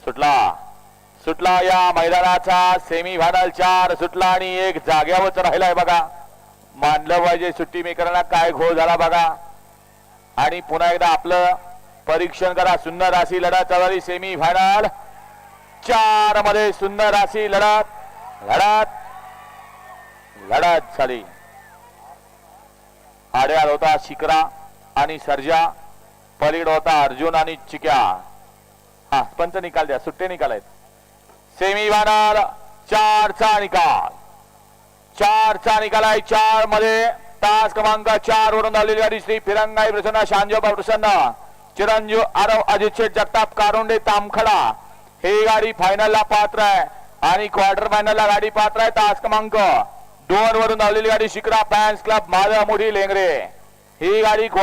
सुटला सुटला या मैदानाचा सेमी फायनल 4 सुटला आणि एक जाग्यावरच राहिलाय बघा. मानलं पाहिजे सुट्टी मेकरला काय घोळ झाला बघा. आणि पुन्हा एकदा आपलं परीक्षण करा. सुंदर अशी लढत झाली सेमी फायनल 4 मध्ये. सुंदर अशी लढत लढत लढत झाली. आड्यात होता शिकरा आणि सर्जा, पलीड होता अर्जुन आणि चिक्या. हा पंच निकाल द्या. सुट्टे निकाल आहेत. सेमी फायनल 4 चा निकाल. 4 चा निकाल आहे. 4 मध्ये तास क्रमांक 4 वरून आलेली गाडी श्री फिरंगाई प्रसन्न शांजोबा प्रसन्न चिरंजीव आरव अजित शेठ जगताप कारोंडे तामखडा ही गाडी फायनलला पात्र आहे आणि क्वार्टर फायनलला गाडी पात्र आहे. तास क्रमांक 2 वरून आलेली गाडी शिकरा फॅन्स क्लब माझा मोठी लेंगरे ही गाडी